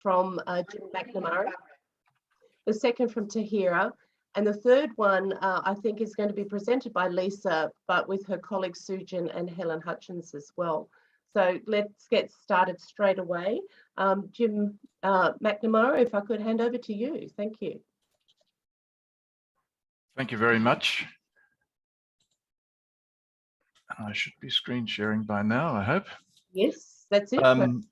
from Jim Macnamara, the second from Tahera, and the third one I think is going to be presented by Lisa, but with her colleagues Soojin and Helen Hutchings as well. So let's get started straight away. Jim Macnamara, if I could hand over to you. Thank you. Thank you very much. I should be screen sharing by now, I hope. Yes, that's it.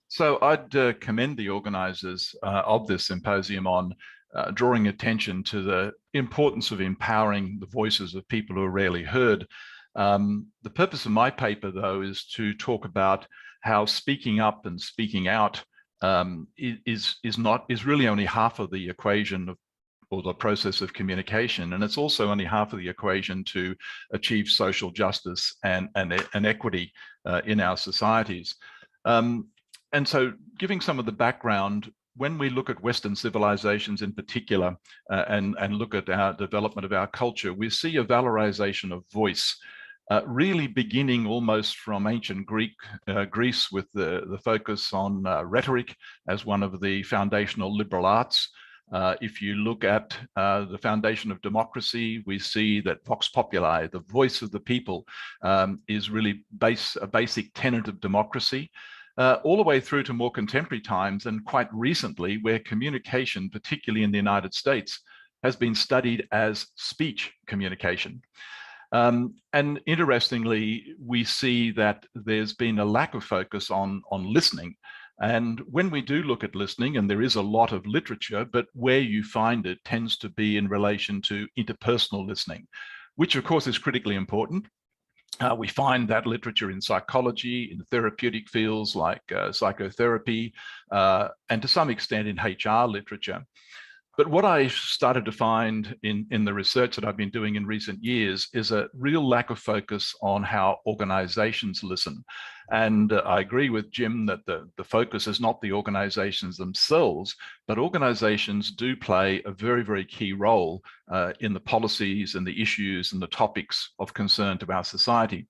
So I'd commend the organisers of this symposium on drawing attention to the importance of empowering the voices of people who are rarely heard. The purpose of my paper, though, is to talk about how speaking up and speaking out is really only half of the equation or the process of communication, and it's also only half of the equation to achieve social justice and equity in our societies. And so, giving some of the background, when we look at Western civilizations in particular, and look at our development of our culture, we see a valorization of voice, really beginning almost from ancient Greece with the focus on rhetoric as one of the foundational liberal arts. If you look at the foundation of democracy, we see that vox populi, the voice of the people, is really a basic tenet of democracy, all the way through to more contemporary times, and quite recently, where communication, particularly in the United States, has been studied as speech communication. And interestingly, we see that there's been a lack of focus on listening. And when we do look at listening, and there is a lot of literature, but where you find it tends to be in relation to interpersonal listening, which of course is critically important. We find that literature in psychology, in therapeutic fields like psychotherapy, and to some extent in HR literature. But what I started to find in the research that I've been doing in recent years is a real lack of focus on how organizations listen. And I agree with Jim that the focus is not the organizations themselves, but organizations do play a very, very key role in the policies and the issues and the topics of concern to our society.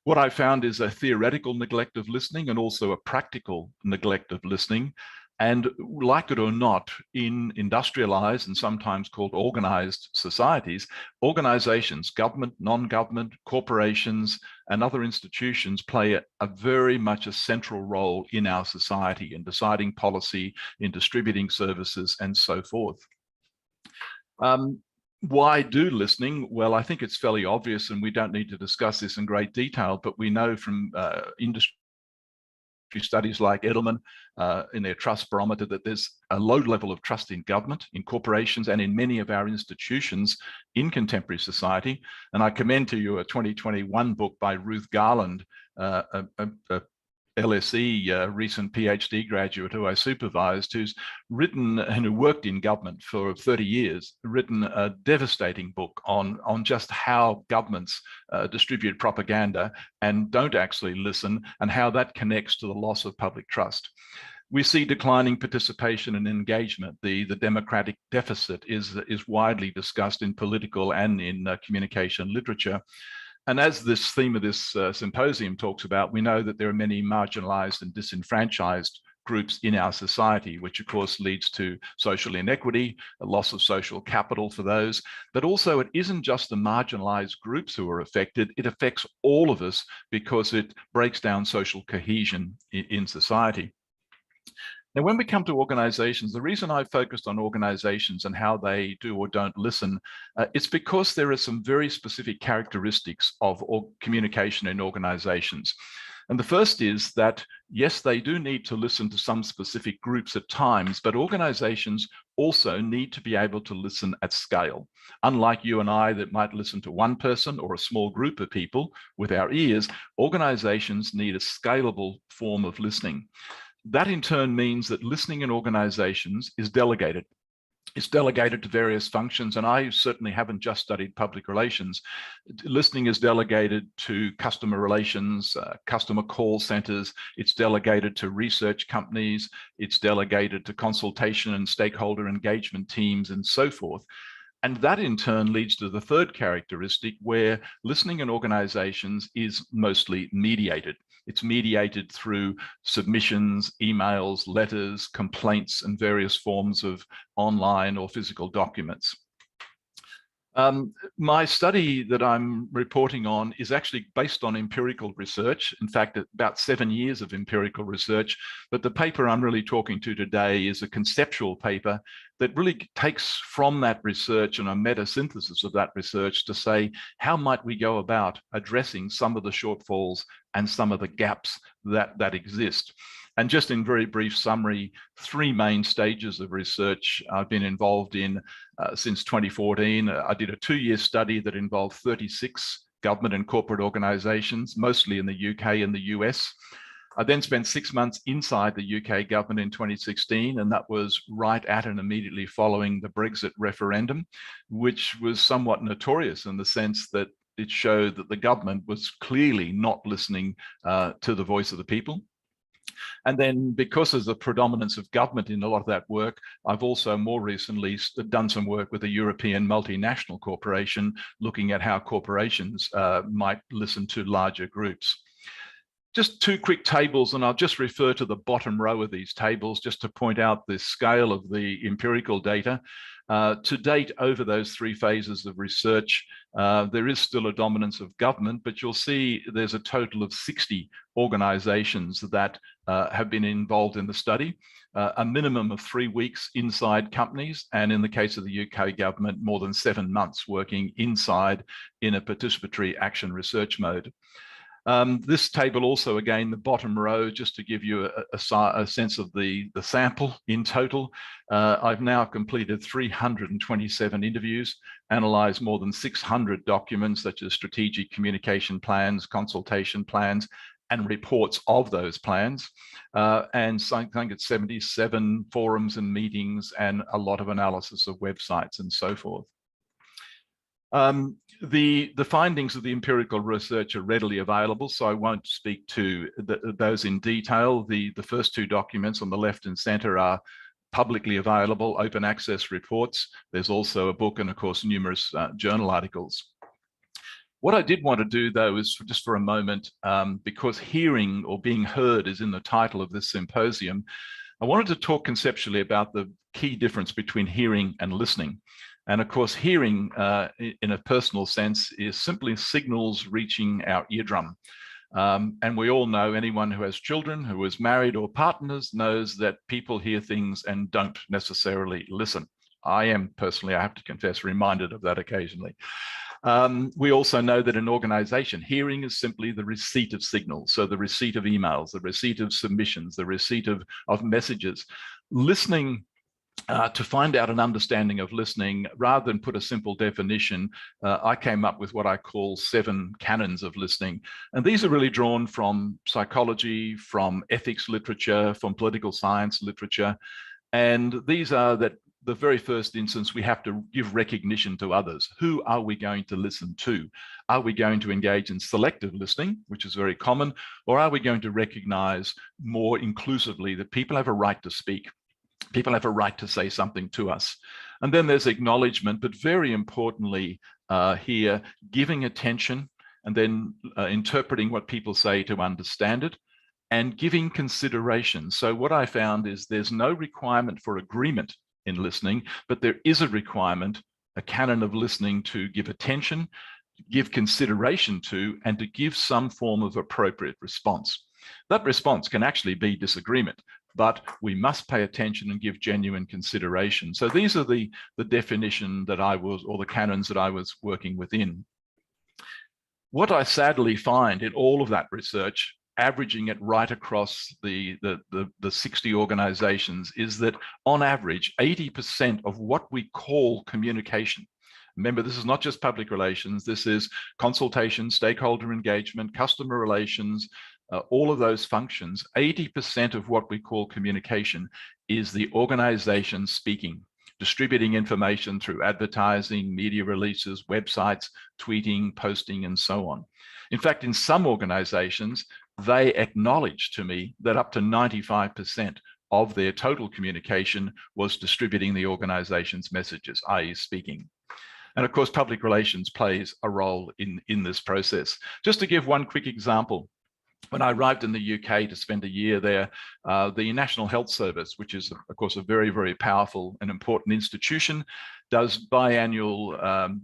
What I found is a theoretical neglect of listening and also a practical neglect of listening. And like it or not, in industrialized and sometimes called organized societies, organizations, government, non-government, corporations, and other institutions play a very much a central role in our society in deciding policy, in distributing services, and so forth. Why do listening? Well, I think it's fairly obvious, and we don't need to discuss this in great detail, but we know from industry studies like Edelman in their trust barometer that there's a low level of trust in government, in corporations, and in many of our institutions in contemporary society. And I commend to you a 2021 book by Ruth Garland, a LSE recent PhD graduate who I supervised, who's written and who worked in government for 30 years, written a devastating book on just how governments distribute propaganda and don't actually listen, and how that connects to the loss of public trust. We see declining participation and engagement. The democratic deficit is widely discussed in political and in communication literature. And as this theme of this symposium talks about, we know that there are many marginalized and disenfranchised groups in our society, which of course leads to social inequity, a loss of social capital for those. But also it isn't just the marginalized groups who are affected, it affects all of us because it breaks down social cohesion in society. Now, when we come to organizations, the reason I focused on organizations and how they do or don't listen, it's because there are some very specific characteristics of communication in organizations. And the first is that, yes, they do need to listen to some specific groups at times, but organizations also need to be able to listen at scale. Unlike you and I that might listen to one person or a small group of people with our ears, organizations need a scalable form of listening. That in turn means that listening in organizations is delegated. It's delegated to various functions, and I certainly haven't just studied public relations. Listening is delegated to customer relations, customer call centers. It's delegated to research companies. It's delegated to consultation and stakeholder engagement teams and so forth. And that in turn leads to the third characteristic, where listening in organizations is mostly mediated. It's mediated through submissions, emails, letters, complaints, and various forms of online or physical documents. My study that I'm reporting on is actually based on empirical research. In fact, about 7 years of empirical research. But the paper I'm really talking to today is a conceptual paper that really takes from that research and a meta-synthesis of that research to say, how might we go about addressing some of the shortfalls and some of the gaps that exist? And just in very brief summary, 3 main stages of research I've been involved in since 2014. I did a 2-year study that involved 36 government and corporate organizations, mostly in the UK and the US. I then spent 6 months inside the UK government in 2016, and that was right at and immediately following the Brexit referendum, which was somewhat notorious in the sense that it showed that the government was clearly not listening to the voice of the people. And then because of the predominance of government in a lot of that work, I've also more recently done some work with a European multinational corporation, looking at how corporations might listen to larger groups. Just 2 quick tables, and I'll just refer to the bottom row of these tables just to point out the scale of the empirical data. To date, over those 3 phases of research, there is still a dominance of government, but you'll see there's a total of 60 organizations that have been involved in the study, a minimum of 3 weeks inside companies, and in the case of the UK government, more than 7 months working inside in a participatory action research mode. This table also, again, the bottom row, just to give you a sense of the sample in total. I've now completed 327 interviews, analysed more than 600 documents such as strategic communication plans, consultation plans, and reports of those plans. And so I think it's 77 forums and meetings and a lot of analysis of websites and so forth. The findings of the empirical research are readily available, so I won't speak to those in detail. The first 2 documents on the left and center are publicly available, open access reports. There's also a book and, of course, numerous journal articles. What I did want to do, though, is just for a moment, because hearing or being heard is in the title of this symposium, I wanted to talk conceptually about the key difference between hearing and listening. And of course, hearing in a personal sense is simply signals reaching our eardrum. And we all know, anyone who has children, who is married or partners, knows that people hear things and don't necessarily listen. I am personally, I have to confess, reminded of that occasionally. We also know that in organization, hearing is simply the receipt of signals. So the receipt of emails, the receipt of submissions, the receipt of messages. Listening, to find out an understanding of listening, rather than put a simple definition, I came up with what I call 7 canons of listening. And these are really drawn from psychology, from ethics literature, from political science literature. And these are that the very first instance, we have to give recognition to others. Who are we going to listen to? Are we going to engage in selective listening, which is very common, or are we going to recognize more inclusively that people have a right to speak? People have a right to say something to us. And then there's acknowledgement, but very importantly here, giving attention and then interpreting what people say to understand it and giving consideration. So what I found is there's no requirement for agreement in listening, but there is a requirement, a canon of listening, to give attention, give consideration to, and to give some form of appropriate response. That response can actually be disagreement, but we must pay attention and give genuine consideration. So these are the definition that I was, or the canons that I was working within. What I sadly find in all of that research, averaging it right across the 60 organizations, is that on average, 80% of what we call communication, remember, this is not just public relations, this is consultation, stakeholder engagement, customer relations, all of those functions, 80% of what we call communication is the organization speaking, distributing information through advertising, media releases, websites, tweeting, posting, and so on. In fact, in some organizations, they acknowledge to me that up to 95% of their total communication was distributing the organization's messages, i.e. speaking. And of course, public relations plays a role in this process. Just to give one quick example, When I arrived in the UK to spend a year there, the National Health Service, which is, of course, a very, very powerful and important institution, does biannual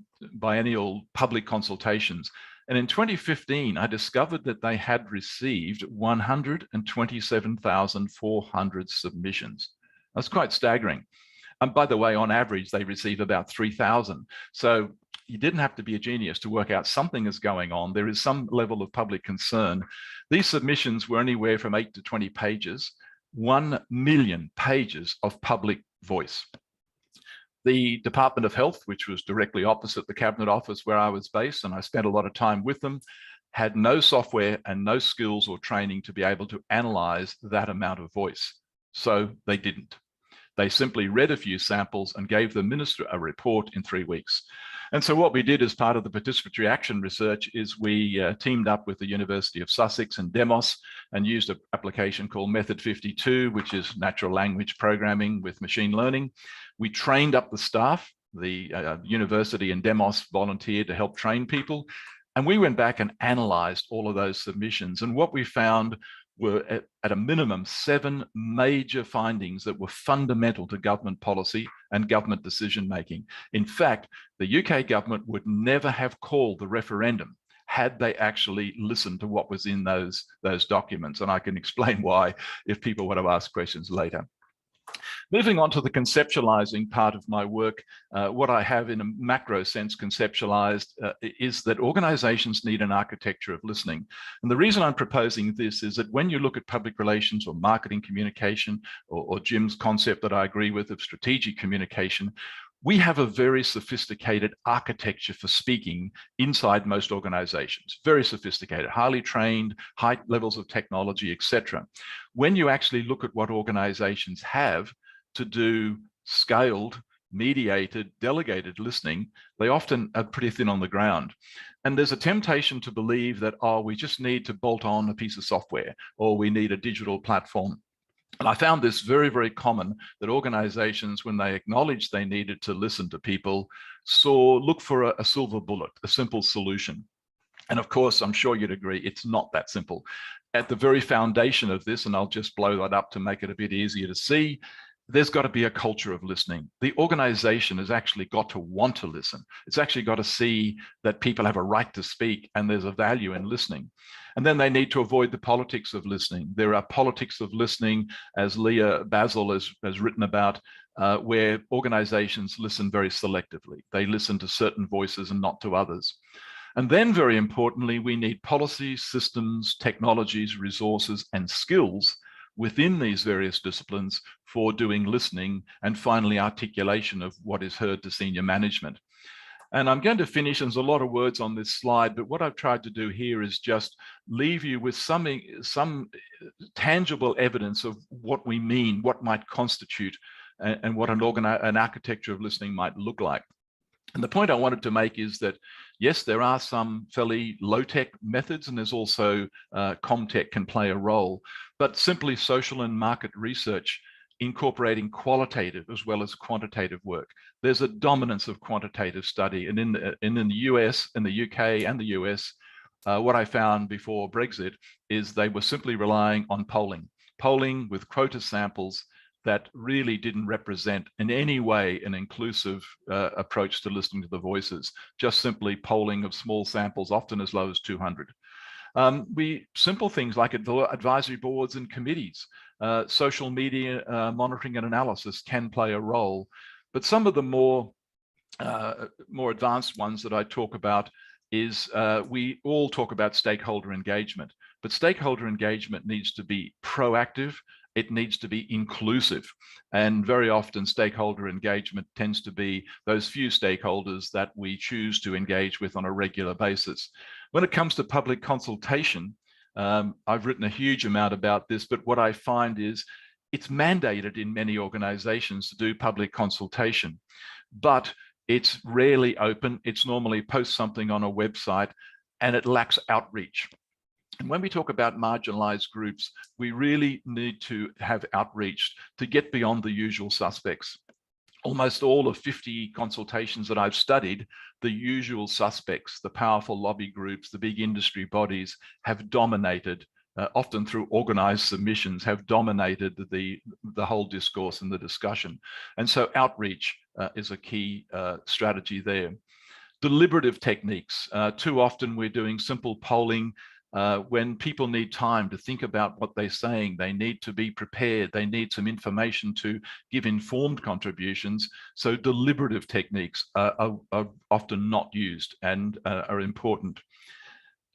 public consultations. And in 2015, I discovered that they had received 127,400 submissions. That's quite staggering. And by the way, on average, they receive about 3,000. So you didn't have to be a genius to work out something is going on. There is some level of public concern. These submissions were anywhere from 8 to 20 pages, 1 million pages of public voice. The Department of Health, which was directly opposite the Cabinet Office where I was based, and I spent a lot of time with them, had no software and no skills or training to be able to analyze that amount of voice. So they didn't. They simply read a few samples and gave the minister a report in 3 weeks. And so what we did as part of the participatory action research is we teamed up with the University of Sussex and Demos and used an application called Method 52, which is natural language programming with machine learning. We trained up the staff. The university and Demos volunteered to help train people. And we went back and analyzed all of those submissions. And what we found were at a minimum 7 major findings that were fundamental to government policy and government decision making. In fact, the UK government would never have called the referendum had they actually listened to what was in those documents. And I can explain why if people want to ask questions later. Moving on to the conceptualizing part of my work, what I have in a macro sense conceptualized is that organizations need an architecture of listening. And the reason I'm proposing this is that when you look at public relations or marketing communication, or Jim's concept that I agree with of strategic communication, we have a very sophisticated architecture for speaking inside most organizations, very sophisticated, highly trained, high levels of technology, etc. When you actually look at what organizations have to do scaled, mediated, delegated listening, they often are pretty thin on the ground. And there's a temptation to believe that, oh, we just need to bolt on a piece of software, or we need a digital platform. And I found this very, very common, that organizations, when they acknowledged they needed to listen to people, look for a silver bullet, a simple solution. And of course, I'm sure you'd agree, it's not that simple. At the very foundation of this, and I'll just blow that up to make it a bit easier to see, there's got to be a culture of listening. The organization has actually got to want to listen. It's actually got to see that people have a right to speak and there's a value in listening. And then they need to avoid the politics of listening. There are politics of listening, as Leah Basil has written about, where organizations listen very selectively. They listen to certain voices and not to others. And then, very importantly, we need policies, systems, technologies, resources, and skills within these various disciplines for doing listening, and finally articulation of what is heard to senior management. And I'm going to finish, and there's a lot of words on this slide, but what I've tried to do here is just leave you with some tangible evidence of what we mean, what might constitute, and what an architecture of listening might look like. And the point I wanted to make is that, yes, there are some fairly low-tech methods, and there's also Comtech can play a role, but simply social and market research incorporating qualitative as well as quantitative work. There's a dominance of quantitative study, and in the US, in the UK and the US, what I found before Brexit is they were simply relying on polling with quota samples that really didn't represent in any way an inclusive approach to listening to the voices, just simply polling of small samples, often as low as 200. Simple things like advisory boards and committees, social media monitoring and analysis can play a role, but some of the more advanced ones that I talk about is we all talk about stakeholder engagement, but stakeholder engagement needs to be proactive. It needs to be inclusive. And very often stakeholder engagement tends to be those few stakeholders that we choose to engage with on a regular basis. When it comes to public consultation, I've written a huge amount about this, but what I find is it's mandated in many organizations to do public consultation, but it's rarely open. It's normally post something on a website and it lacks outreach. And when we talk about marginalized groups, we really need to have outreach to get beyond the usual suspects. Almost all of 50 consultations that I've studied, the usual suspects, the powerful lobby groups, the big industry bodies have dominated often through organized submissions, have dominated the whole discourse and the discussion. And so outreach is a key strategy there. Deliberative techniques. Too often we're doing simple polling when people need time to think about what they're saying. They need to be prepared. They need some information to give informed contributions. So deliberative techniques are often not used and are important.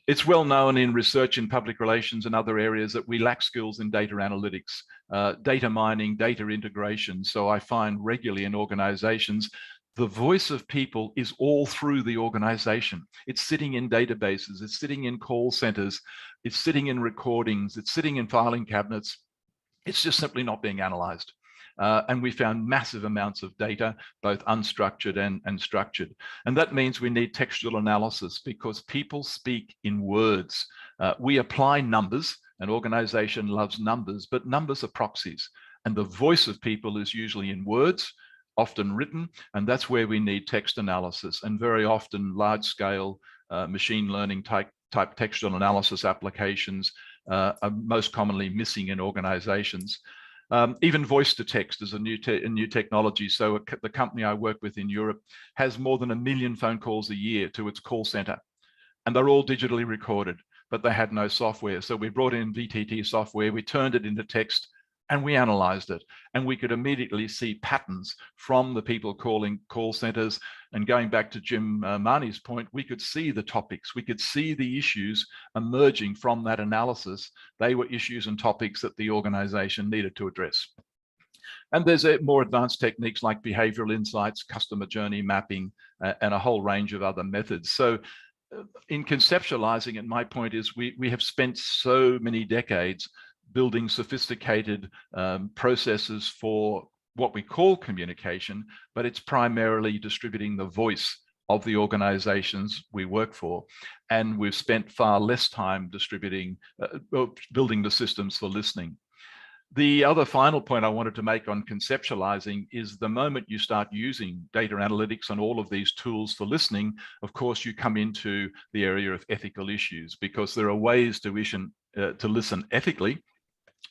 It's well known in research in public relations and other areas that we lack skills in data analytics, data mining, data integration. So I find regularly in organizations, the voice of people is all through the organization. It's sitting in databases, it's sitting in call centers, it's sitting in recordings, it's sitting in filing cabinets. It's just simply not being analyzed. And we found massive amounts of data, both unstructured and structured. And that means we need textual analysis because people speak in words. We apply numbers. An organization loves numbers, but numbers are proxies. And the voice of people is usually in words, often written, and that's where we need text analysis. And very often large-scale machine learning type textual analysis applications are most commonly missing in organizations. Even voice to text is a new technology. So the company I work with in Europe has more than 1 million phone calls a year to its call center, and they're all digitally recorded, but they had no software. So we brought in VTT software, we turned it into text, and we analyzed it. And we could immediately see patterns from the people calling call centers. And going back to Jim Marnie's point, we could see the topics, we could see the issues emerging from that analysis. They were issues and topics that the organization needed to address. And there's more advanced techniques like behavioral insights, customer journey mapping, and a whole range of other methods. So in conceptualizing it, my point is we have spent so many decades building sophisticated processes for what we call communication, but it's primarily distributing the voice of the organizations we work for. And we've spent far less time distributing, building the systems for listening. The other final point I wanted to make on conceptualizing is the moment you start using data analytics and all of these tools for listening, of course, you come into the area of ethical issues, because there are ways to listen ethically,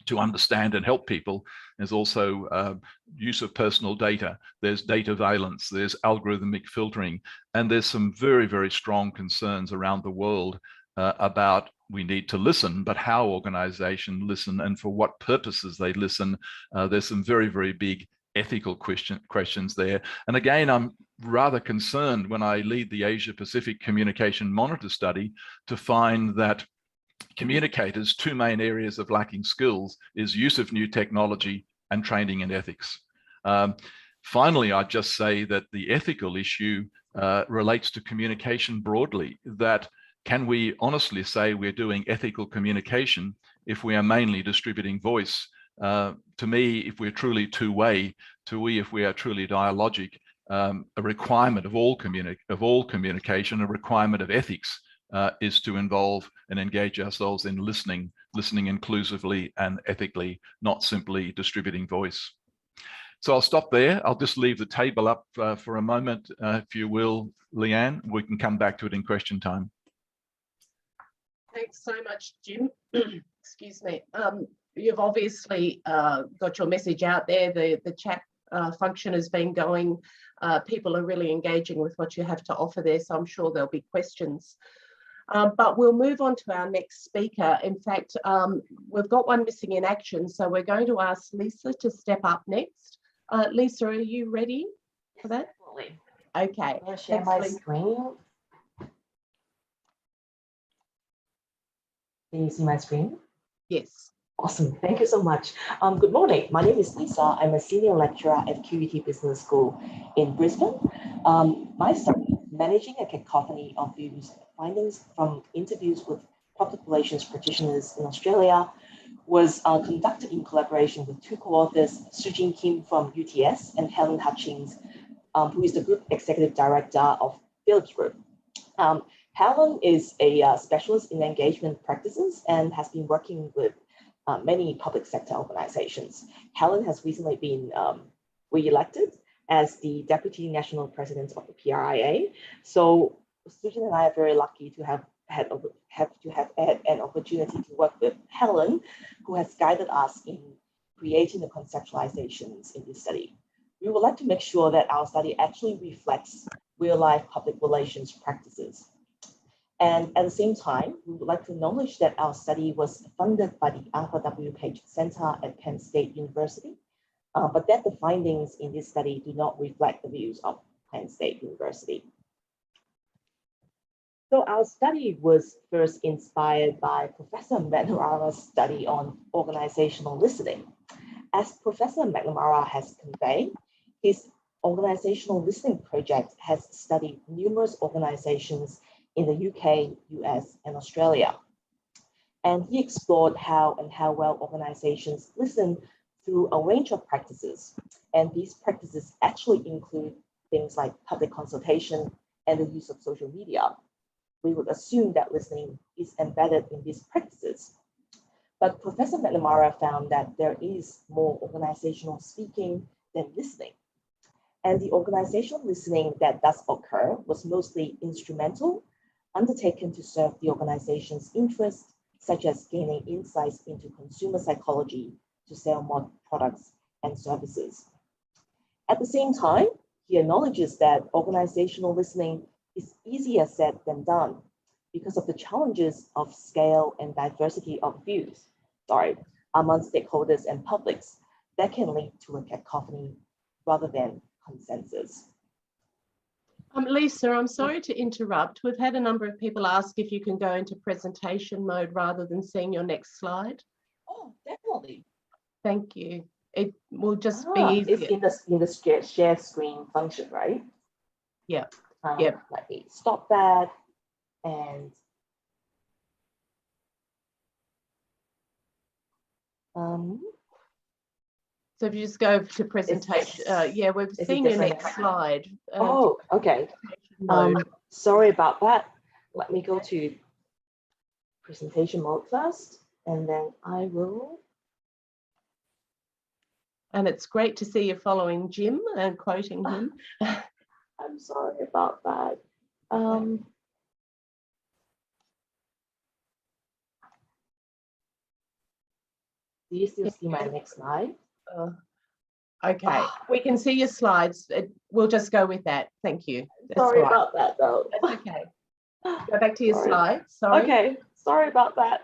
to understand and help people. There's also use of personal data. There's data valence, there's algorithmic filtering, and there's some very, very strong concerns around the world about we need to listen, but how organizations listen and for what purposes they listen. There's some very, very big ethical questions there. And again, I'm rather concerned when I lead the Asia Pacific Communication Monitor study to find that communicators, two main areas of lacking skills is use of new technology and training in ethics. Finally, I'd just say that the ethical issue relates to communication broadly, that can we honestly say we're doing ethical communication if we are mainly distributing voice? To me, if we're truly two-way, if we are truly dialogic, a requirement of all communication, a requirement of ethics is to involve and engage ourselves in listening inclusively and ethically, not simply distributing voice. So I'll stop there. I'll just leave the table up for a moment, if you will, Leanne. We can come back to it in question time. Thanks so much, Jim. Excuse me. You've obviously got your message out there. The chat function has been going. People are really engaging with what you have to offer there, so I'm sure there'll be questions. But we'll move on to our next speaker. In fact, we've got one missing in action, so we're going to ask Lisa to step up next. Lisa, are you ready for that? Absolutely. Okay. I'll share my screen. Can you see my screen? Yes. Awesome. Thank you so much. Good morning. My name is Lisa. I'm a senior lecturer at QUT Business School in Brisbane. My study, managing a cacophony of views, findings from interviews with public relations practitioners in Australia, was conducted in collaboration with two co-authors, Soojin Kim from UTS and Helen Hutchings, who is the Group Executive Director of Phillips Group. Helen is a specialist in engagement practices and has been working with many public sector organizations. Helen has recently been re-elected as the Deputy National President of the PRIA. So Soojin and I are very lucky to have had an opportunity to work with Helen, who has guided us in creating the conceptualizations in this study. We would like to make sure that our study actually reflects real-life public relations practices. And at the same time, we would like to acknowledge that our study was funded by the Arthur W. Page Center at Penn State University, but that the findings in this study do not reflect the views of Penn State University. So our study was first inspired by Professor Macnamara's study on organizational listening. As Professor Macnamara has conveyed, his organizational listening project has studied numerous organizations in the UK, US, and Australia. And he explored how well organizations listen through a range of practices. And these practices actually include things like public consultation and the use of social media. We would assume that listening is embedded in these practices. But Professor Macnamara found that there is more organizational speaking than listening. And the organizational listening that does occur was mostly instrumental, undertaken to serve the organization's interests, such as gaining insights into consumer psychology to sell more products and services. At the same time, he acknowledges that organizational listening is easier said than done because of the challenges of scale and diversity of views, among stakeholders and publics that can lead to a cacophony rather than consensus. Lisa, I'm sorry to interrupt. We've had a number of people ask if you can go into presentation mode rather than seeing your next slide. Oh, definitely. Thank you. It will just be easier. It's in the share screen function, right? Yeah. Let me stop that and so if you just go to presentation, yeah, we've seen your next slide. Oh, okay. Sorry about that. Let me go to presentation mode first, and then I will. And it's great to see you following Jim and quoting him. I'm sorry about that. Do you still see my next slide? Okay, we can see your slides. We'll just go with that. Thank you. That's sorry right. about that, though. That's okay. Go back to your slides. Sorry. Okay, sorry about that.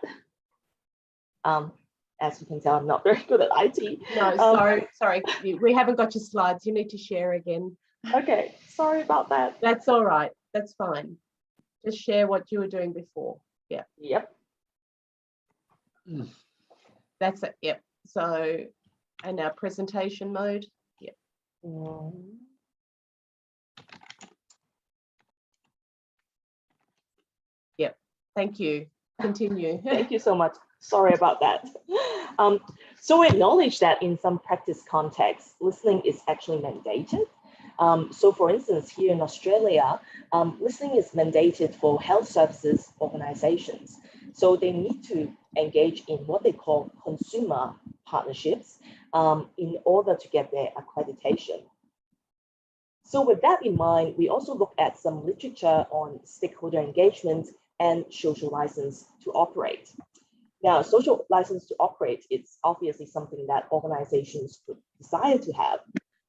As you can tell, I'm not very good at IT. No, sorry. We haven't got your slides. You need to share again. Okay, sorry about that. That's all right. That's fine. Just share what you were doing before. Yeah. Yep. That's it. Yep. So, and our presentation mode. Yep. Yep. Thank you. Continue. Thank you so much. Sorry about that. So we acknowledge that in some practice contexts, listening is actually mandated. So for instance, here in Australia, listening is mandated for health services organizations. So they need to engage in what they call consumer partnerships in order to get their accreditation. So with that in mind, we also look at some literature on stakeholder engagement and social license to operate. Now, social license to operate, it's obviously something that organizations would desire to have,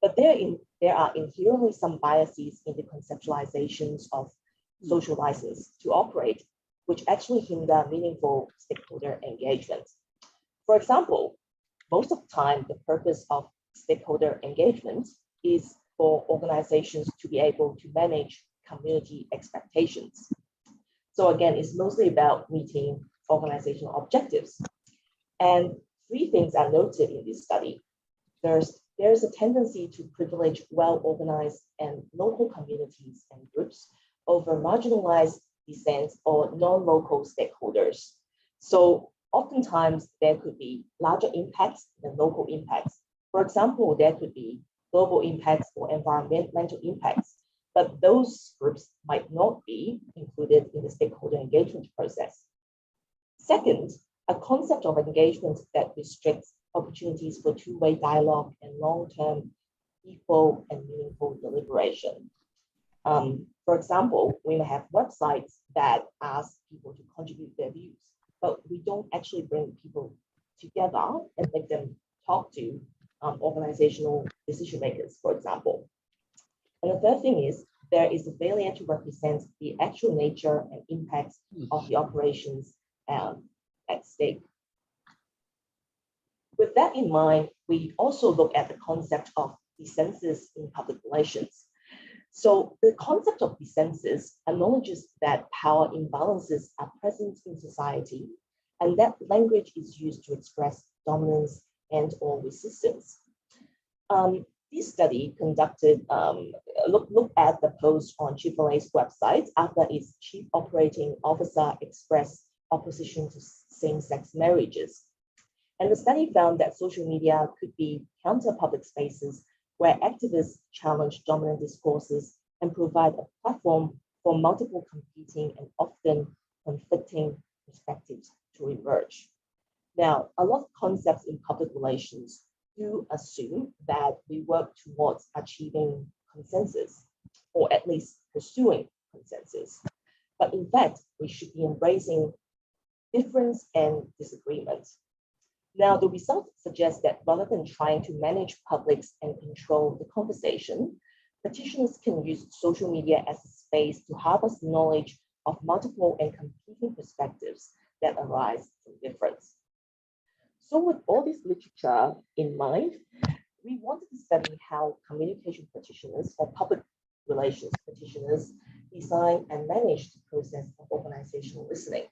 but there are inherently some biases in the conceptualizations of social license to operate, which actually hinder meaningful stakeholder engagement. For example, most of the time, the purpose of stakeholder engagement is for organizations to be able to manage community expectations. So again, it's mostly about meeting organizational objectives. And three things are noted in this study. There's a tendency to privilege well-organized and local communities and groups over marginalized dissent or non-local stakeholders. So oftentimes there could be larger impacts than local impacts. For example, there could be global impacts or environmental impacts, but those groups might not be included in the stakeholder engagement process. Second, a concept of engagement that restricts opportunities for two-way dialogue and long-term, equal and meaningful deliberation. For example, we may have websites that ask people to contribute their views, but we don't actually bring people together and make them talk to organizational decision makers, for example. And the third thing is there is a failure to represent the actual nature and impacts of the operations at stake. With that in mind, we also look at the concept of dissensus in public relations. So the concept of dissensus acknowledges that power imbalances are present in society, and that language is used to express dominance and or resistance. This study conducted look at the post on AAA's website after its chief operating officer expressed opposition to same-sex marriages. And the study found that social media could be counter-public spaces where activists challenge dominant discourses and provide a platform for multiple competing and often conflicting perspectives to emerge. Now, a lot of concepts in public relations do assume that we work towards achieving consensus, or at least pursuing consensus. But in fact, we should be embracing difference and disagreement. Now, the results suggest that rather than trying to manage publics and control the conversation, practitioners can use social media as a space to harvest knowledge of multiple and competing perspectives that arise from difference. So with all this literature in mind, we wanted to study how communication practitioners or public relations practitioners design and manage the process of organizational listening.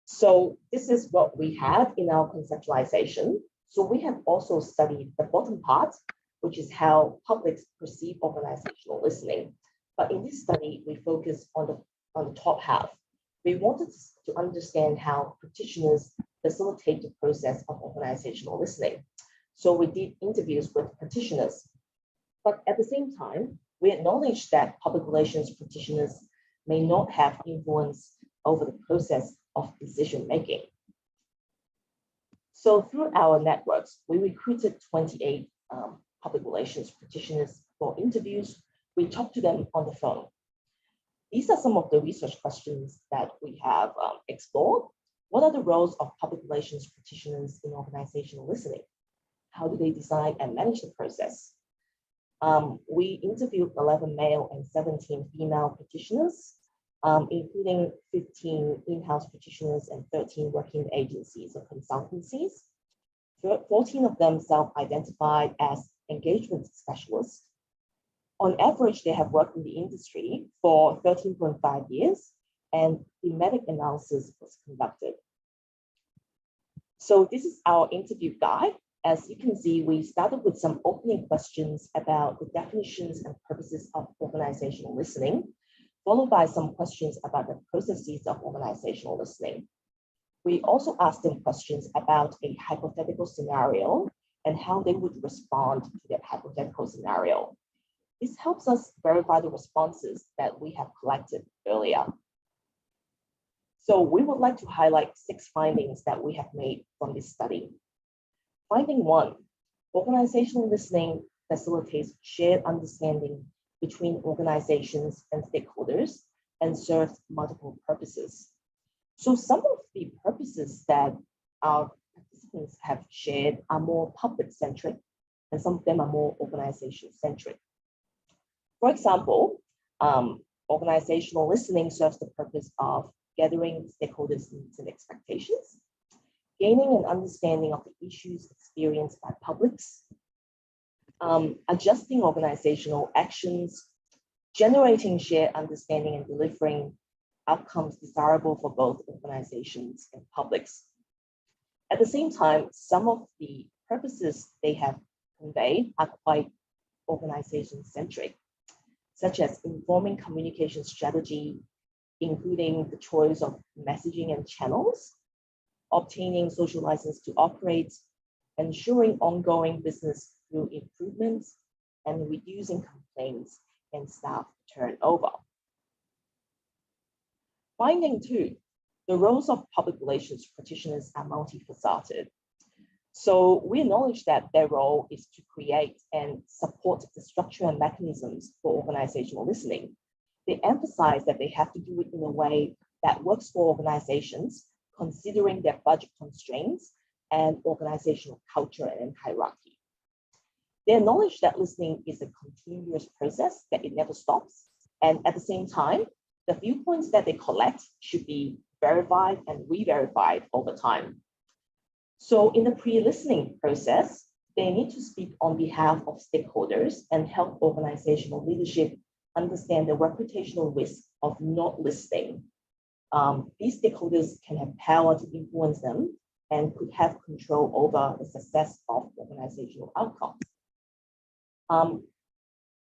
So this is what we have in our conceptualization. So we have also studied the bottom part, which is how publics perceive organizational listening. But in this study, we focus on the top half. We wanted to understand how practitioners facilitate the process of organizational listening. So we did interviews with practitioners. But at the same time, we acknowledge that public relations practitioners may not have influence over the process of decision making. So through our networks, we recruited 28 public relations practitioners for interviews. We talked to them on the phone. These are some of the research questions that we have explored. What are the roles of public relations practitioners in organizational listening? How do they design and manage the process? We interviewed 11 male and 17 female practitioners, including 15 in-house practitioners and 13 working agencies or consultancies. 14 of them self-identified as engagement specialists. On average, they have worked in the industry for 13.5 years, and thematic analysis was conducted. So this is our interview guide. As you can see, we started with some opening questions about the definitions and purposes of organizational listening, followed by some questions about the processes of organizational listening. We also asked them questions about a hypothetical scenario and how they would respond to that hypothetical scenario. This helps us verify the responses that we have collected earlier. So we would like to highlight 6 findings that we have made from this study. Finding 1, organizational listening facilitates shared understanding between organizations and stakeholders and serves multiple purposes. So some of the purposes that our participants have shared are more public-centric, and some of them are more organization-centric. For example, organizational listening serves the purpose of gathering stakeholders' needs and expectations, gaining an understanding of the issues experienced by publics, adjusting organizational actions, generating shared understanding and delivering outcomes desirable for both organizations and publics. At the same time, some of the purposes they have conveyed are quite organization-centric, such as informing communication strategy, including the choice of messaging and channels, obtaining social license to operate, ensuring ongoing business through improvements, and reducing complaints and staff turnover. Finding 2, the roles of public relations practitioners are multifaceted. So we acknowledge that their role is to create and support the structure and mechanisms for organizational listening. They emphasize that they have to do it in a way that works for organizations, considering their budget constraints and organizational culture and hierarchy. They acknowledge that listening is a continuous process, that it never stops. And at the same time, the viewpoints that they collect should be verified and re-verified over time. So in the pre-listening process, they need to speak on behalf of stakeholders and help organizational leadership understand the reputational risk of not listening. These stakeholders can have power to influence them and could have control over the success of organizational outcomes.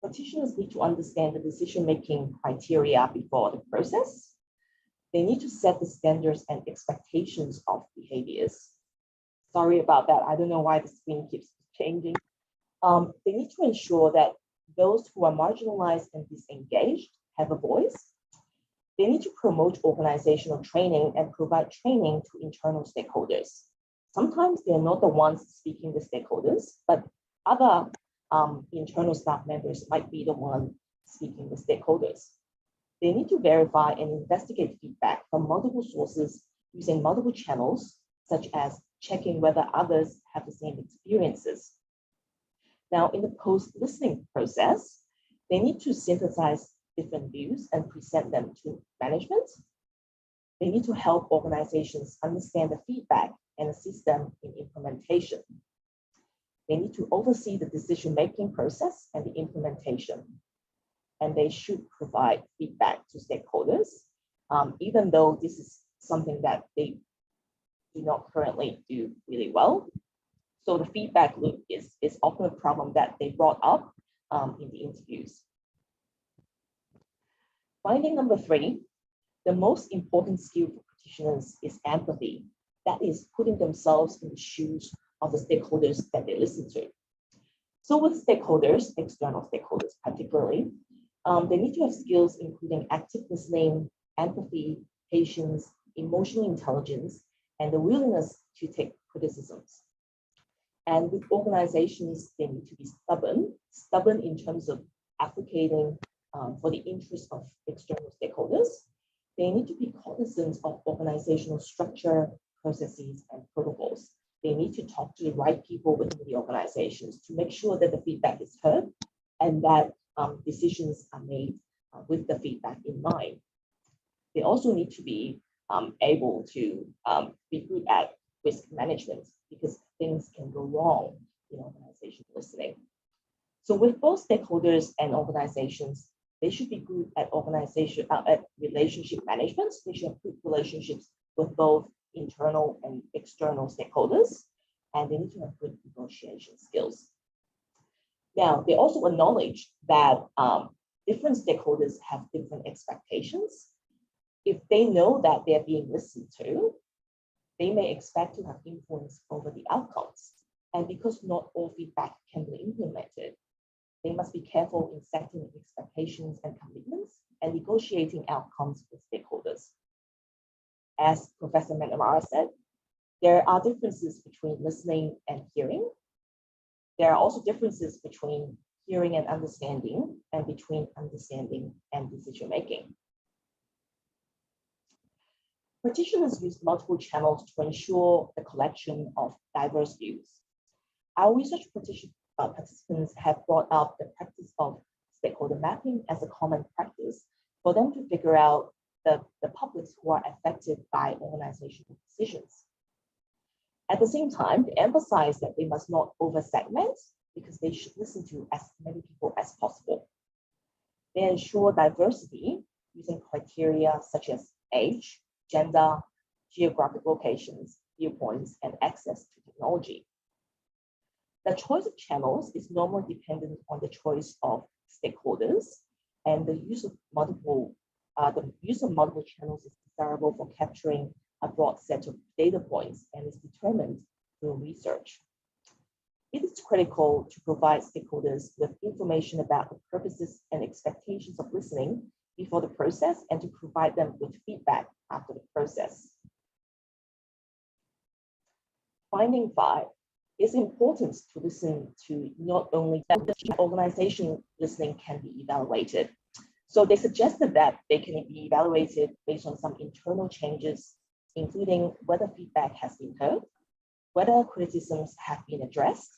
Practitioners need to understand the decision-making criteria before the process. They need to set the standards and expectations of behaviors. Sorry about that. I don't know why the screen keeps changing. They need to ensure that those who are marginalized and disengaged have a voice. They need to promote organizational training and provide training to internal stakeholders. Sometimes they're not the ones speaking with stakeholders, but other internal staff members might be the one speaking with stakeholders. They need to verify and investigate feedback from multiple sources using multiple channels, such as checking whether others have the same experiences. Now, in the post-listening process, they need to synthesize different views and present them to management. They need to help organizations understand the feedback and assist them in implementation. They need to oversee the decision-making process and the implementation. And they should provide feedback to stakeholders, even though this is something that they do not currently do really well. So the feedback loop is often a problem that they brought up in the interviews. Finding number 3, the most important skill for practitioners is empathy. That is putting themselves in the shoes of the stakeholders that they listen to. So with stakeholders, external stakeholders particularly, they need to have skills including active listening, empathy, patience, emotional intelligence, and the willingness to take criticisms. And with organizations, they need to be stubborn in terms of advocating for the interests of external stakeholders. They need to be cognizant of organizational structure, processes, and protocols. They need to talk to the right people within the organizations to make sure that the feedback is heard and that decisions are made with the feedback in mind. They also need to be able to be good at risk management, because things can go wrong in organization listening. So with both stakeholders and organizations, they should be good at relationship management. They should have good relationships with both internal and external stakeholders, and they need to have good negotiation skills. Now, they also acknowledge that different stakeholders have different expectations. If they know that they're being listened to, they may expect to have influence over the outcomes. And because not all feedback can be implemented, they must be careful in setting expectations and commitments and negotiating outcomes with stakeholders. As Professor Macnamara said, there are differences between listening and hearing. There are also differences between hearing and understanding, and between understanding and decision-making. Practitioners use multiple channels to ensure the collection of diverse views. Our research participants have brought up the practice of stakeholder mapping as a common practice for them to figure out the publics who are affected by organizational decisions. At the same time, they emphasize that they must not over-segment, because they should listen to as many people as possible. They ensure diversity using criteria such as age, gender, geographic locations, viewpoints, and access to technology. The choice of channels is normally dependent on the choice of stakeholders, and the use of multiple channels is desirable for capturing a broad set of data points and is determined through research. It is critical to provide stakeholders with information about the purposes and expectations of listening before the process, and to provide them with feedback after the process. Finding 5, it's important to listen to not only organization listening can be evaluated. So they suggested that they can be evaluated based on some internal changes, including whether feedback has been heard, whether criticisms have been addressed,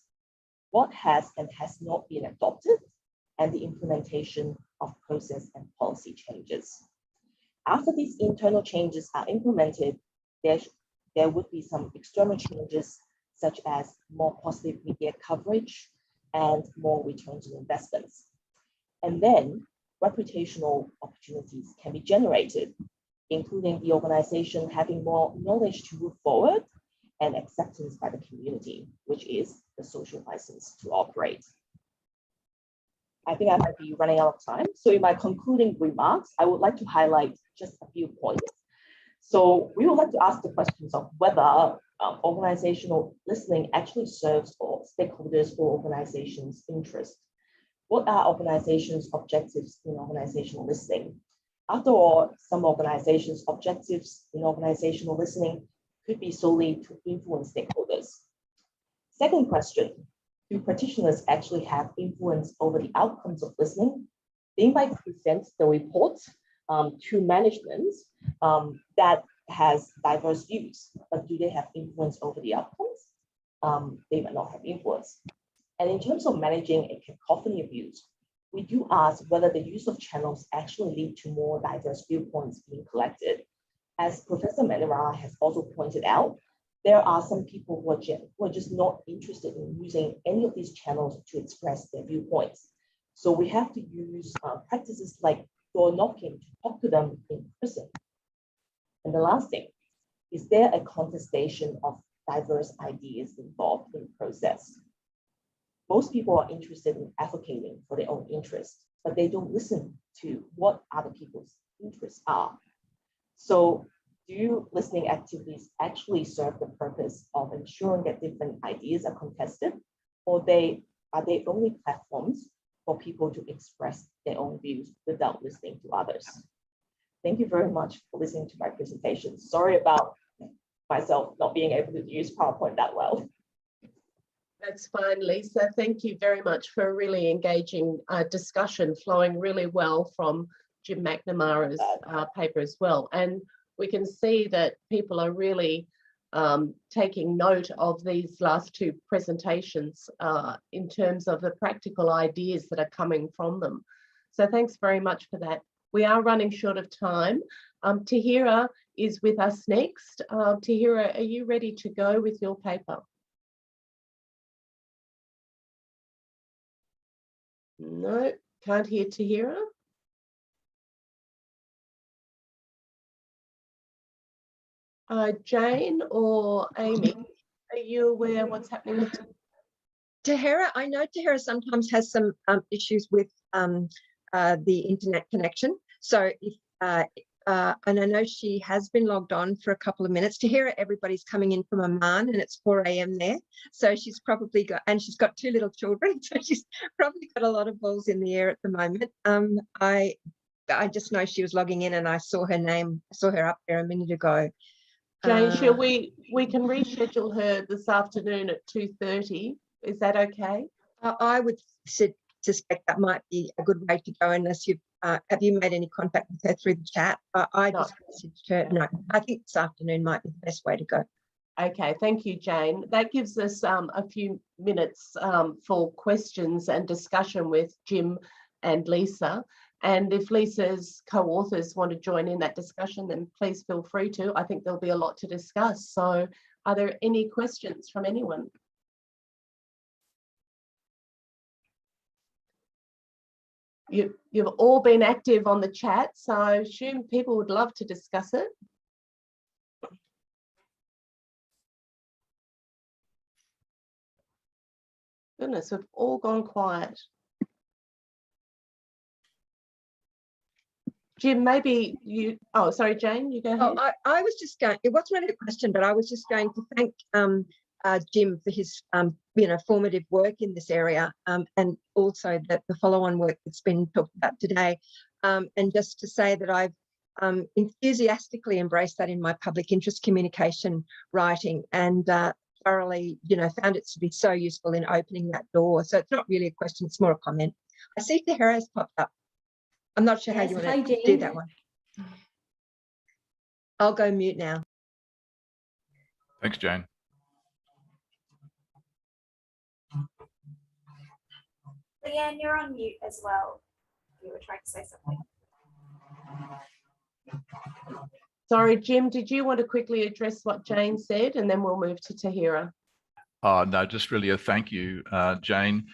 what has and has not been adopted, and the implementation of process and policy changes. After these internal changes are implemented, there would be some external changes, such as more positive media coverage and more returns on investments. And then reputational opportunities can be generated, including the organization having more knowledge to move forward and acceptance by the community, which is the social license to operate. I think I might be running out of time. So in my concluding remarks, I would like to highlight just a few points. So we would like to ask the questions of whether organizational listening actually serves all stakeholders or organizations' interest. What are organizations' objectives in organizational listening? After all, some organizations' objectives in organizational listening could be solely to influence stakeholders. Second question, do practitioners actually have influence over the outcomes of listening? They might present the report to management that has diverse views, but do they have influence over the outcomes? They might not have influence. And in terms of managing a cacophony of views, we do ask whether the use of channels actually lead to more diverse viewpoints being collected. As Professor Macnamara has also pointed out, there are some people who are just not interested in using any of these channels to express their viewpoints. So we have to use practices like door knocking to talk to them in person. And the last thing, is there a contestation of diverse ideas involved in the process? Most people are interested in advocating for their own interests, but they don't listen to what other people's interests are. So do listening activities actually serve the purpose of ensuring that different ideas are contested, or are they only platforms for people to express their own views without listening to others? Thank you very much for listening to my presentation. Sorry about myself not being able to use PowerPoint that well. That's fine, Lisa. Thank you very much for a really engaging discussion flowing really well from Jim Macnamara's paper as well. And we can see that people are really taking note of these last two presentations in terms of the practical ideas that are coming from them. So thanks very much for that. We are running short of time. Tahera is with us next. Tahera, are you ready to go with your paper? No, can't hear Tahera. Jane or Amy, are you aware what's happening with Tahera? I know Tahera sometimes has some issues with the internet connection. So if and I know she has been logged on for a couple of minutes. Tahera, everybody's coming in from Oman and it's 4 a.m. there. So she's probably got, and she's got 2 little children. So she's probably got a lot of balls in the air at the moment. I just know she was logging in and I saw her name, saw her up there a minute ago. Jane, shall we can reschedule her this afternoon at 2:30. Is that okay? I would suspect that might be a good way to go, unless you've have you made any contact with her through the chat? I just messaged her. No, I think this afternoon might be the best way to go. Okay, thank you, Jane. That gives us a few minutes for questions and discussion with Jim and Lisa. And if Lisa's co-authors want to join in that discussion, then please feel free to. I think there'll be a lot to discuss. So are there any questions from anyone? You've all been active on the chat, so I assume people would love to discuss it. Goodness, we've all gone quiet. Jim, maybe you, oh, sorry, Jane, you go ahead. Oh, I was just going, it wasn't really a question, but I was just going to thank Jim for his, formative work in this area, and also the follow-on work that's been talked about today. And just to say that I've enthusiastically embraced that in my public interest communication writing, and thoroughly, found it to be so useful in opening that door. So it's not really a question, it's more a comment. I see Tahera has popped up. I'm not sure how Yes, you hi, want to Jane. do that one. I'll go mute now. Thanks, Jane. Leanne, you're on mute as well. You were trying to say something. Sorry, Jim, did you want to quickly address what Jane said, and then we'll move to Tahera? Oh, no, just really a thank you, Jane.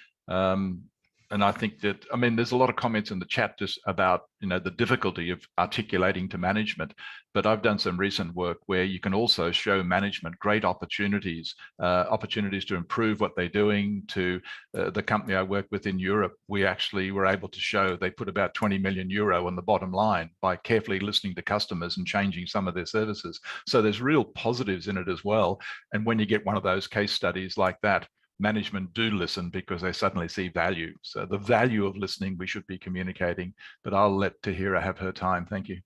And I think that, I mean, there's a lot of comments in the chat just about, you know, the difficulty of articulating to management, but I've done some recent work where you can also show management great opportunities, opportunities to improve what they're doing. To the company I work with in Europe, we actually were able to show they put about 20 million euro on the bottom line by carefully listening to customers and changing some of their services. So there's real positives in it as well. And when you get one of those case studies like that, management do listen because they suddenly see value. So the value of listening, we should be communicating, but I'll let Tahera have her time. Thank you.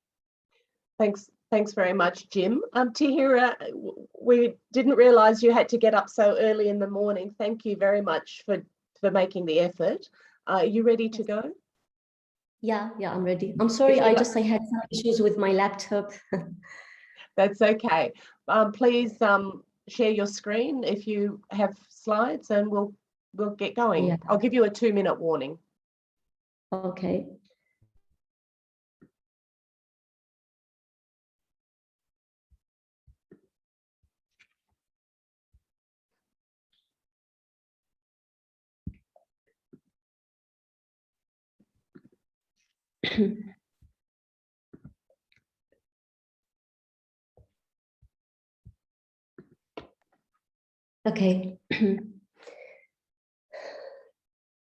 Thanks very much, Jim. Tahera, we didn't realize you had to get up so early in the morning. Thank you very much for making the effort. Are you ready to go? Yeah, I'm ready. I'm sorry, I had some issues with my laptop. That's okay. Please share your screen if you have slides, and we'll get going. Yeah. I'll give you a 2-minute warning. Okay. Okay.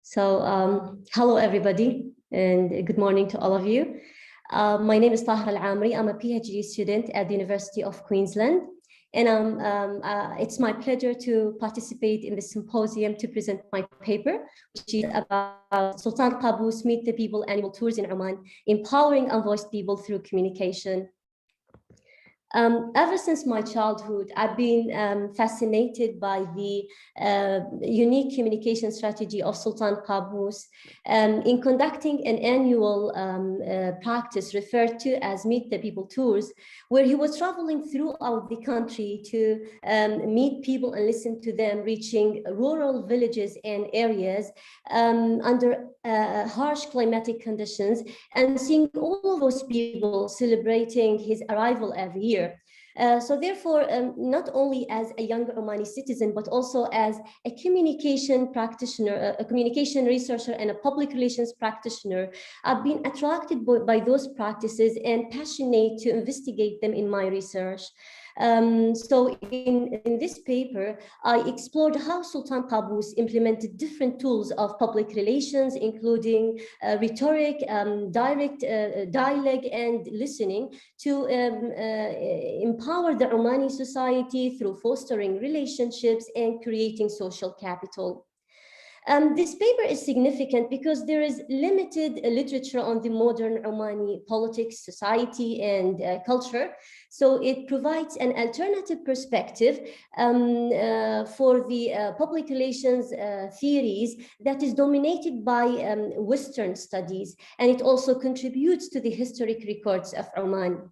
So hello everybody, and good morning to all of you. My name is Tahera Al-Aamri. I'm a PhD student at the University of Queensland, and it's my pleasure to participate in the symposium to present my paper, which is about Sultan Qaboos Meet the People annual tours in Oman, empowering unvoiced people through communication. Ever since my childhood, I've been fascinated by the unique communication strategy of Sultan Qaboos in conducting an annual practice referred to as Meet the People tours, where he was traveling throughout the country to meet people and listen to them, reaching rural villages and areas under harsh climatic conditions, and seeing all of those people celebrating his arrival every year. So therefore, not only as a young Omani citizen, but also as a communication practitioner, a communication researcher, and a public relations practitioner, I've been attracted by those practices and passionate to investigate them in my research. So in this paper, I explored how Sultan Qaboos implemented different tools of public relations, including rhetoric, direct dialogue, and listening to empower the Omani society through fostering relationships and creating social capital. This paper is significant because there is limited literature on the modern Omani politics, society, and culture. So it provides an alternative perspective for the public relations theories that is dominated by Western studies, and it also contributes to the historic records of Oman.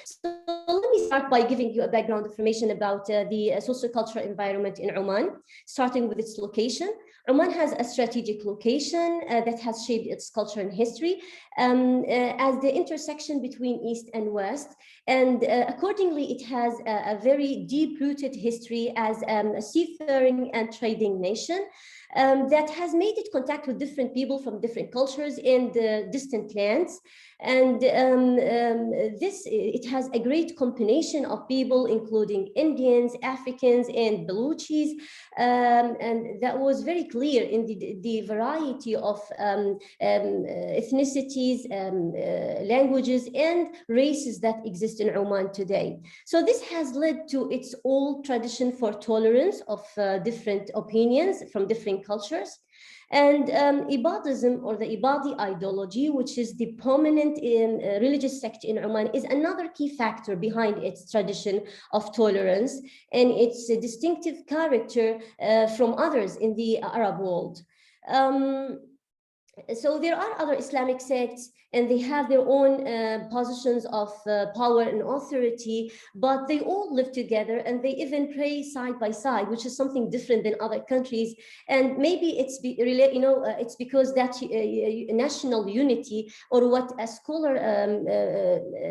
So let me start by giving you a background information about the sociocultural environment in Oman, starting with its location. Oman has a strategic location that has shaped its culture and history as the intersection between East and West. And accordingly, it has a very deep-rooted history as a seafaring and trading nation that has made it contact with different people from different cultures in the distant lands. And it has a great combination of people, including Indians, Africans, and Baluchis. And that was very clear in the variety of ethnicities, languages, and races that exist in Oman today. So this has led to its old tradition for tolerance of different opinions from different cultures. And Ibadism, or the Ibadi ideology, which is the prominent religious sect in Oman, is another key factor behind its tradition of tolerance and its distinctive character from others in the Arab world. So there are other Islamic sects, and they have their own positions of power and authority, but they all live together, and they even pray side by side, which is something different than other countries. And maybe it's it's because that national unity, or what a scholar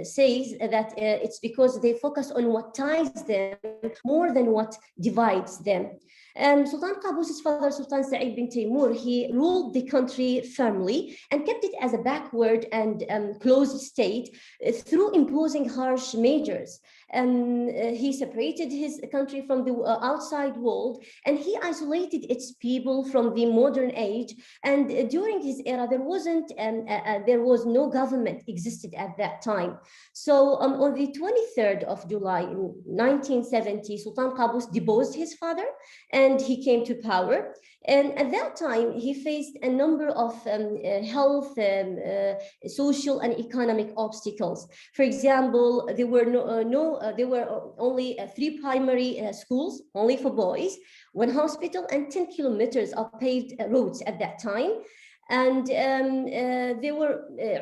says, that it's because they focus on what ties them more than what divides them. Sultan Qaboos's father, Sultan Sa'id bin Taymour, he ruled the country firmly and kept it as a backward and closed state through imposing harsh measures. He separated his country from the outside world, and he isolated its people from the modern age. And during his era, there was no government existed at that time. So on the 23rd of July in 1970, Sultan Qaboos deposed his father, and he came to power. And at that time, he faced a number of health, social, and economic obstacles. For example, there were only 3 primary schools, only for boys, 1 hospital, and 10 kilometers of paved roads at that time. And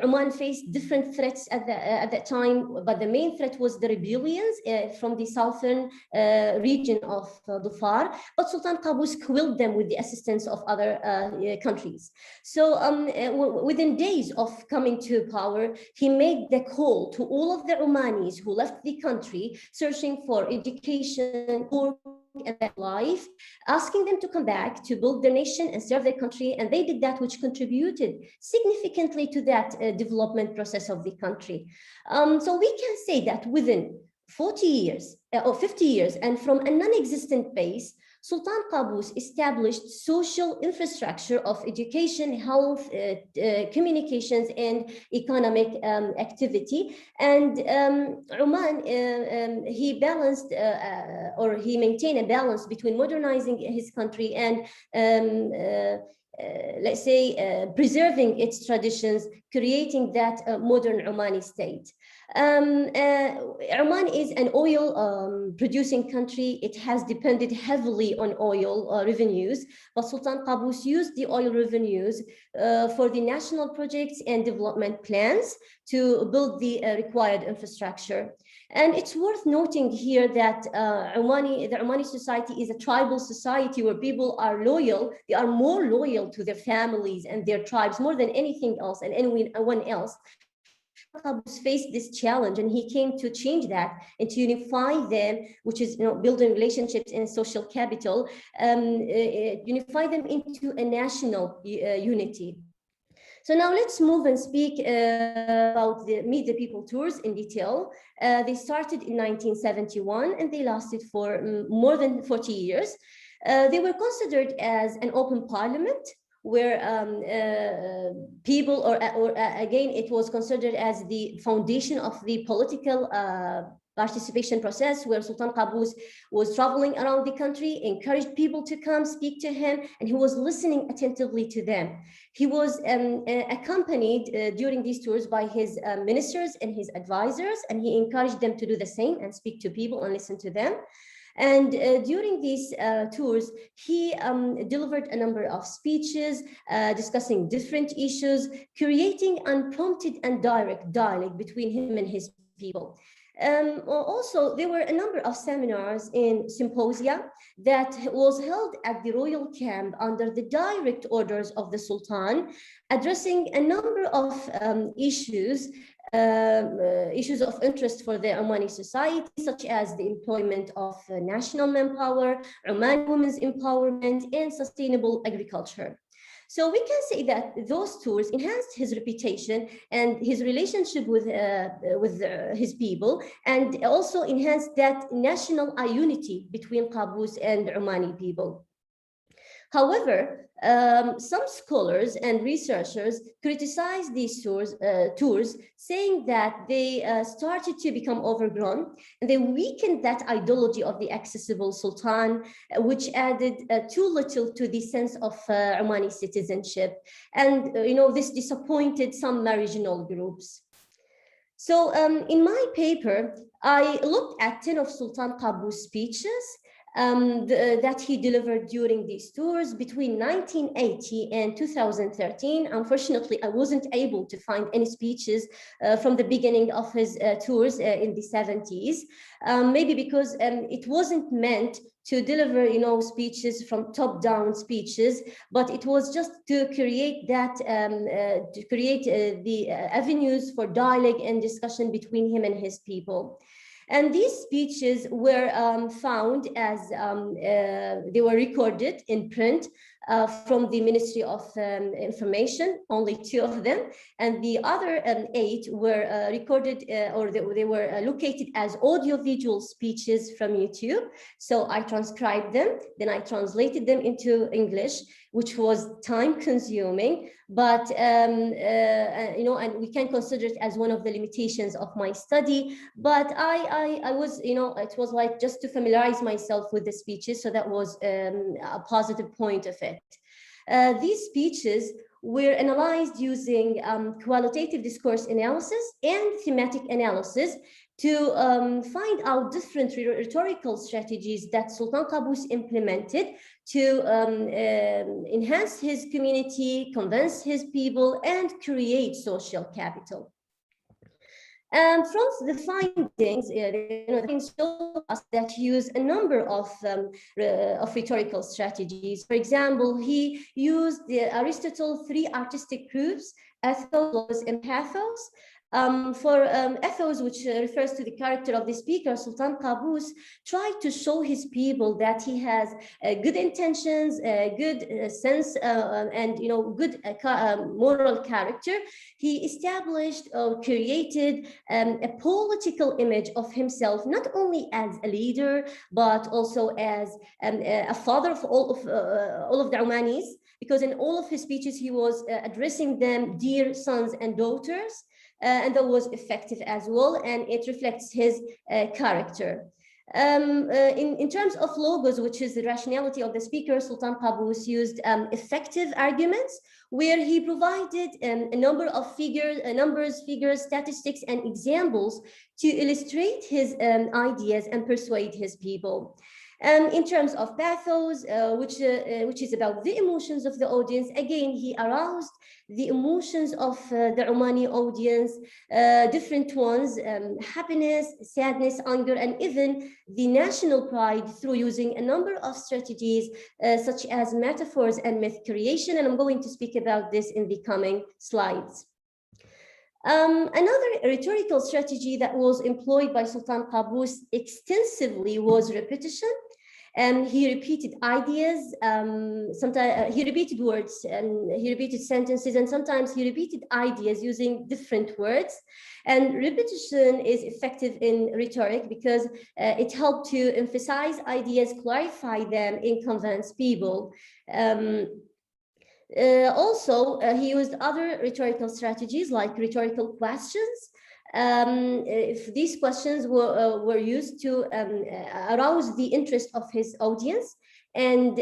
Oman faced different threats at that time, but the main threat was the rebellions from the southern region of Dhofar, but Sultan Qaboos quelled them with the assistance of other countries. So within days of coming to power, he made the call to all of the Omanis who left the country searching for education, work, and life, asking them to come back to build their nation and serve their country, and they did that, which contributed significantly to that development process of the country. So we can say that within 40 years or 50 years, and from a non-existent base, Sultan Qaboos established social infrastructure of education, health, communications, and economic activity. And Oman, he balanced or he maintained a balance between modernizing his country and let's say, preserving its traditions, creating that modern Omani state. Oman is an oil producing country. It has depended heavily on oil revenues, but Sultan Qaboos used the oil revenues for the national projects and development plans to build the required infrastructure. And it's worth noting here that the Omani society is a tribal society where people are loyal. They are more loyal to their families and their tribes more than anything else and anyone else. Qaboos faced this challenge, and he came to change that and to unify them, which is building relationships and social capital, unify them into a national unity. So now let's move and speak about the Meet the People tours in detail. They started in 1971 and they lasted for more than 40 years. They were considered as an open parliament where people, or again, it was considered as the foundation of the political participation process, where Sultan Qaboos was traveling around the country, encouraged people to come speak to him, and he was listening attentively to them. He was accompanied during these tours by his ministers and his advisors, and he encouraged them to do the same and speak to people and listen to them. And during these tours, he delivered a number of speeches discussing different issues, creating unprompted and direct dialogue between him and his people. Also, there were a number of seminars and symposia that was held at the royal camp under the direct orders of the Sultan, addressing a number of issues of interest for the Omani society, such as the employment of national manpower, Omani women's empowerment, and sustainable agriculture. So we can say that those tours enhanced his reputation and his relationship with his people, and also enhanced that national unity between Qaboos and Omani people. However, some scholars and researchers criticized these tours, saying that they started to become overgrown, and they weakened that ideology of the accessible Sultan, which added too little to the sense of Omani citizenship. And this disappointed some marginal groups. So in my paper, I looked at 10 of Sultan Qaboos' speeches, that he delivered during these tours between 1980 and 2013. Unfortunately, I wasn't able to find any speeches from the beginning of his tours in the 70s, maybe because it wasn't meant to deliver, speeches from top-down speeches, but it was just to create that, the avenues for dialogue and discussion between him and his people. And these speeches were found as they were recorded in print from the Ministry of Information, only 2 of them, and the other 8 were recorded or they were located as audio-visual speeches from YouTube. So I transcribed them, then I translated them into English, which was time-consuming, but and we can consider it as one of the limitations of my study. But I was, it was like just to familiarize myself with the speeches, so that was a positive point of it. These speeches were analyzed using qualitative discourse analysis and thematic analysis to find out different rhetorical strategies that Sultan Qaboos implemented to enhance his community, convince his people, and create social capital. And from the findings, things show us that he used a number of rhetorical strategies. For example, he used Aristotle's 3 artistic groups, ethos, and pathos. For ethos, which refers to the character of the speaker, Sultan Qaboos tried to show his people that he has good intentions, good sense, and good moral character. He established or created a political image of himself, not only as a leader, but also as a father of all of the Omanis, because in all of his speeches he was addressing them dear sons and daughters. And that was effective as well, and it reflects his character. In terms of logos, which is the rationality of the speaker, Sultan Qaboos used effective arguments, where he provided a number of numbers, figures, statistics, and examples to illustrate his ideas and persuade his people. In terms of pathos, which is about the emotions of the audience, again, he aroused the emotions of the Omani audience, different ones, happiness, sadness, anger, and even the national pride through using a number of strategies such as metaphors and myth creation. And I'm going to speak about this in the coming slides. Another rhetorical strategy that was employed by Sultan Qaboos extensively was repetition. He repeated ideas, sometimes he repeated words, and he repeated sentences, and sometimes he repeated ideas using different words. And repetition is effective in rhetoric because it helped to emphasize ideas, clarify them, and convince people. Also, he used other rhetorical strategies like rhetorical questions. If these questions were used to arouse the interest of his audience and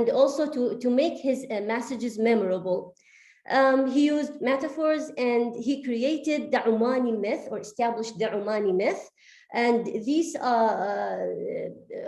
also to make his messages memorable. He used metaphors and he created the Omani myth, or established the Omani myth. And these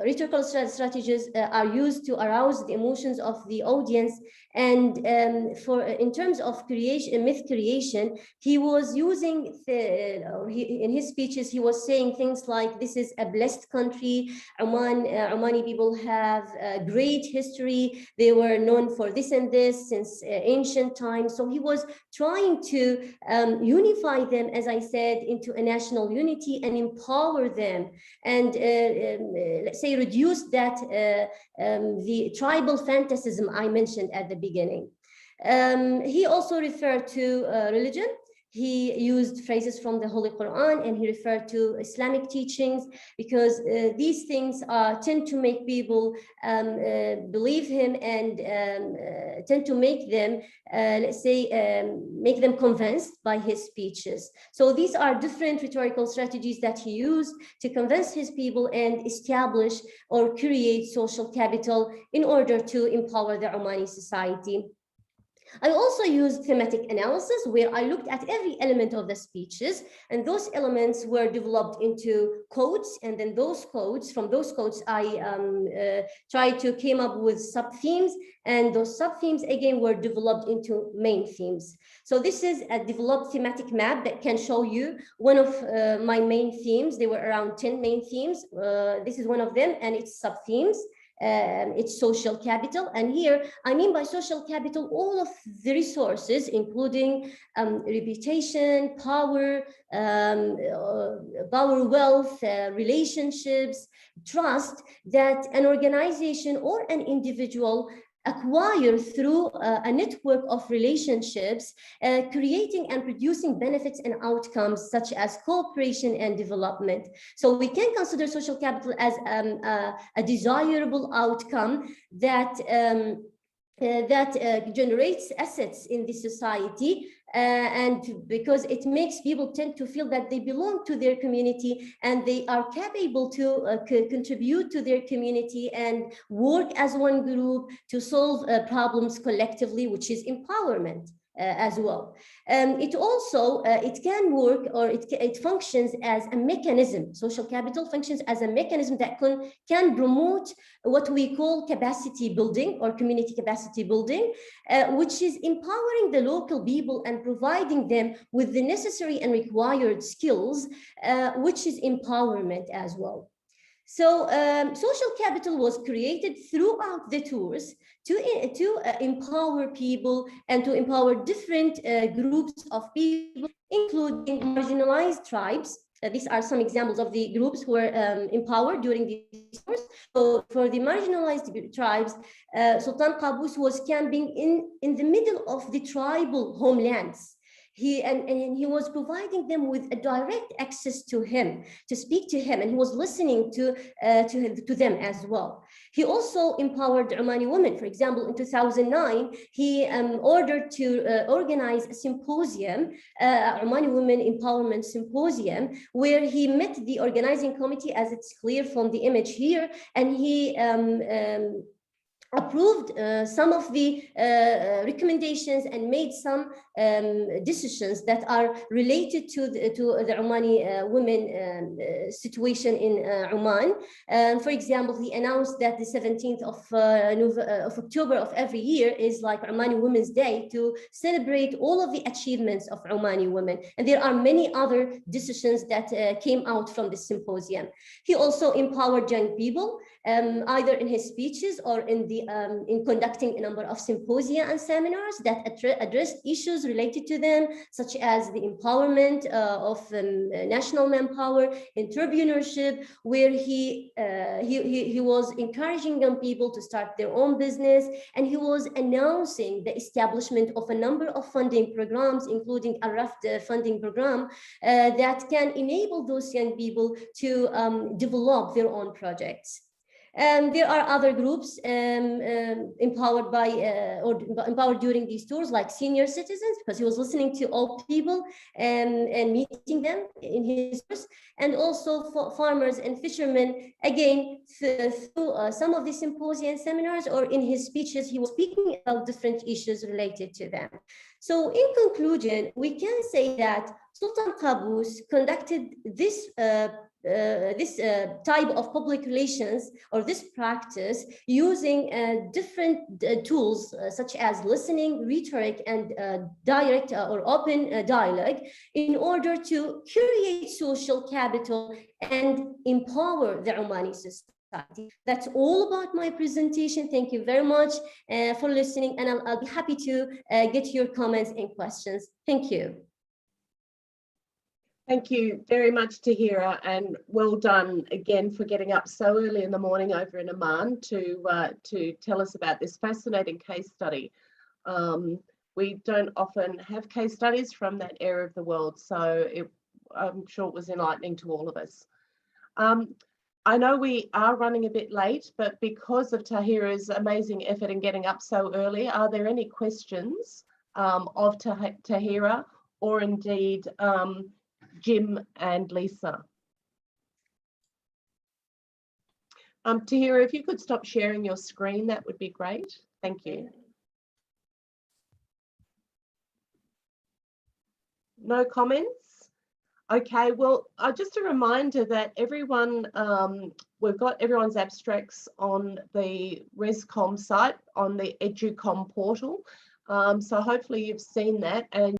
rhetorical strategies are used to arouse the emotions of the audience. And in terms of creation, myth creation, he was using, in his speeches, he was saying things like, this is a blessed country. Omani people have a great history. They were known for this and this since ancient times. So he was trying to unify them, as I said, into a national unity and empower them, and let's say reduce that the tribal fantasism I mentioned at the beginning. He also referred to religion. He used phrases from the Holy Quran, and he referred to Islamic teachings because these things tend to make people believe him and tend to make them, let's say, make them convinced by his speeches. So these are different rhetorical strategies that he used to convince his people and establish or create social capital in order to empower the Omani society. I also used thematic analysis, where I looked at every element of the speeches, and those elements were developed into codes. And then from those codes, I tried to came up with sub-themes, and those sub-themes again were developed into main themes. So this is a developed thematic map that can show you one of my main themes. There were around 10 main themes. This is one of them, and it's sub-themes. It's social capital. And here, I mean by social capital, all of the resources, including reputation, power, wealth, relationships, trust, that an organization or an individual acquire through a network of relationships, creating and producing benefits and outcomes such as cooperation and development. So we can consider social capital as a desirable outcome that generates assets in the society, and because it makes people tend to feel that they belong to their community and they are capable to contribute to their community and work as one group to solve problems collectively, which is empowerment. As well. It also, it can work, or it functions as a mechanism. Social capital functions as a mechanism that can promote what we call capacity building or community capacity building, which is empowering the local people and providing them with the necessary and required skills, which is empowerment as well. So social capital was created throughout the tours to empower people and to empower different groups of people, including marginalized tribes. These are some examples of the groups who were empowered during these tours. So for the marginalized tribes, Sultan Qaboos was camping in the middle of the tribal homelands. And he was providing them with a direct access to him, to speak to him, and he was listening to them as well. He also empowered Omani women. For example, in 2009, he ordered to organize a symposium, Omani Women Empowerment Symposium, where he met the organizing committee, as it's clear from the image here, and he approved some of the recommendations and made some decisions that are related to the Omani women situation in Oman. For example, he announced that the 17th of October of every year is like Omani Women's Day, to celebrate all of the achievements of Omani women. And there are many other decisions that came out from this symposium. He also empowered young people, either in his speeches or in conducting a number of symposia and seminars that addressed issues related to them, such as the empowerment of national manpower, entrepreneurship, where he was encouraging young people to start their own business, and he was announcing the establishment of a number of funding programs, including a RAFT funding program that can enable those young people to develop their own projects. There are other groups empowered by or empowered during these tours, like senior citizens, because he was listening to old people and meeting them in his tours, and also for farmers and fishermen, again, through some of the symposia and seminars, or in his speeches, he was speaking about different issues related to them. So in conclusion, we can say that Sultan Qaboos conducted this type of public relations, or this practice, using different tools such as listening, rhetoric, and direct or open dialogue, in order to create social capital and empower the Omani society. That's all about my presentation. Thank you very much for listening, and I'll be happy to get your comments and questions. Thank you. Thank you very much, Tahera, and well done again for getting up so early in the morning over in Oman to tell us about this fascinating case study. We don't often have case studies from that area of the world, so I'm sure it was enlightening to all of us. I know we are running a bit late, but because of Tahera's amazing effort in getting up so early, are there any questions of Tahera, or indeed Jim and Lisa? Tahera, if you could stop sharing your screen, that would be great. Thank you. No comments? Okay, well, just a reminder that everyone, we've got everyone's abstracts on the ResCom site, on the EduCom portal. So hopefully you've seen that and